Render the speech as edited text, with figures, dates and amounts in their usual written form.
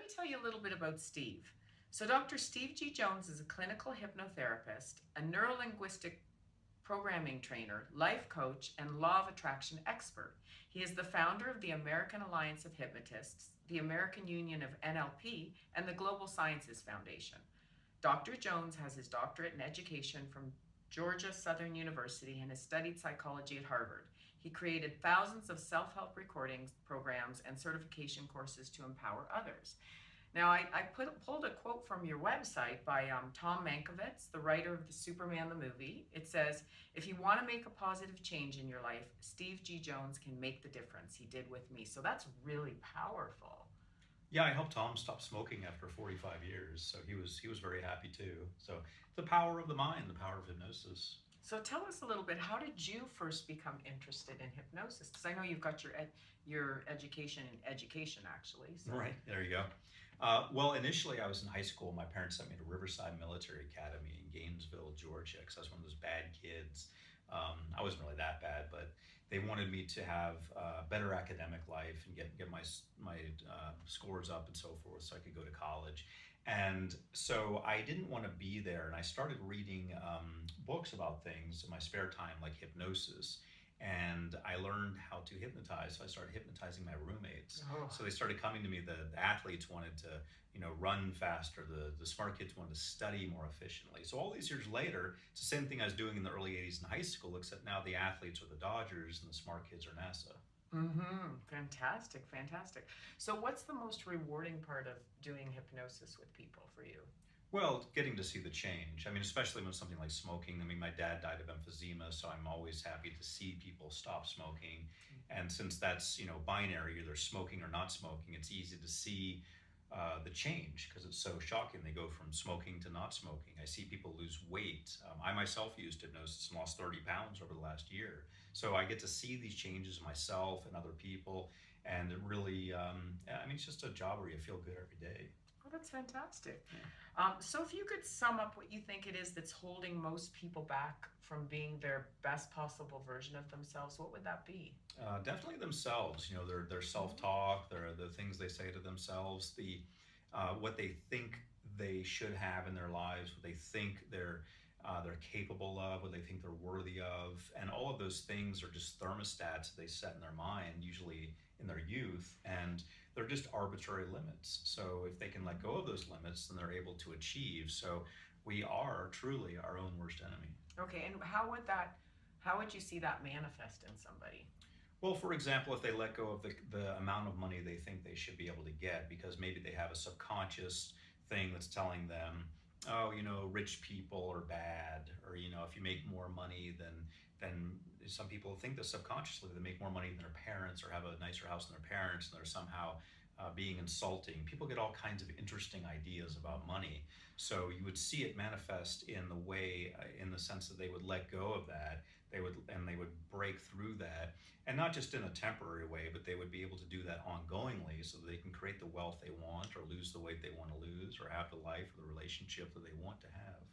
me tell you a little bit about Steve. So, Dr. Steve G. Jones is a clinical hypnotherapist, a neurolinguistic programming trainer, life coach, and law of attraction expert. He is the founder of the American Alliance of Hypnotists, the American Union of NLP, and the Global Sciences Foundation. Dr. Jones has his doctorate in education from Georgia Southern University and has studied psychology at Harvard. He created thousands of self-help recordings, programs, and certification courses to empower others. Now, I pulled a quote from your website by Tom Mankiewicz, the writer of the Superman the movie. It says, if you want to make a positive change in your life, Steve G. Jones can make the difference. He did with me. So that's really powerful. Yeah, I helped Tom stop smoking after 45 years, so he was very happy too. So the power of the mind, the power of hypnosis. So tell us a little bit, how did you first become interested in hypnosis? Because I know you've got your education in education, actually. So. Right, there you go. Well, initially I was in high school. My parents sent me to Riverside Military Academy in Gainesville, Georgia, because I was one of those bad kids. I wasn't really that bad, but they wanted me to have a better academic life and get my scores up and so forth, so I could go to college. And so I didn't want to be there, and I started reading books about things in my spare time, like hypnosis. And I learned how to hypnotize, so I started hypnotizing my roommates. Oh. So they started coming to me. The athletes wanted to, run faster. The smart kids wanted to study more efficiently. So all these years later, it's the same thing I was doing in the early '80s in high school, except now the athletes are the Dodgers and the smart kids are NASA. Mm-hmm. Fantastic, fantastic. So what's the most rewarding part of doing hypnosis with people for you? Well, getting to see the change. I mean, especially when something like smoking. I mean, my dad died of emphysema, so I'm always happy to see people stop smoking. And since that's, binary, either smoking or not smoking, it's easy to see the change because it's so shocking. They go from smoking to not smoking. I see people lose weight. I myself used hypnosis and lost 30 pounds over the last year. So I get to see these changes myself and other people. And it really, it's just a job where you feel good every day. Oh, that's fantastic. Yeah. So if you could sum up what you think it is that's holding most people back from being their best possible version of themselves, what would that be? Definitely themselves. Their self-talk, the things they say to themselves, the what they think they should have in their lives, what they think they're capable of, what they think they're worthy of, and all of those things are just thermostats they set in their mind, usually in their youth, and they're just arbitrary limits. So if they can let go of those limits, then they're able to achieve. So we are truly our own worst enemy. Okay, and how would you see that manifest in somebody? Well, for example, if they let go of the amount of money they think they should be able to get, because maybe they have a subconscious thing that's telling them, oh, rich people are bad, or if you make more money than some people think that subconsciously they make more money than their parents or have a nicer house than their parents, and they're somehow being insulting. People get all kinds of interesting ideas about money. So you would see it manifest in the way, in the sense that they would let go of that, they would break through that, and not just in a temporary way, but they would be able to do that ongoingly so that they can create the wealth they want, or lose the weight they want to lose, or have the life or the relationship that they want to have.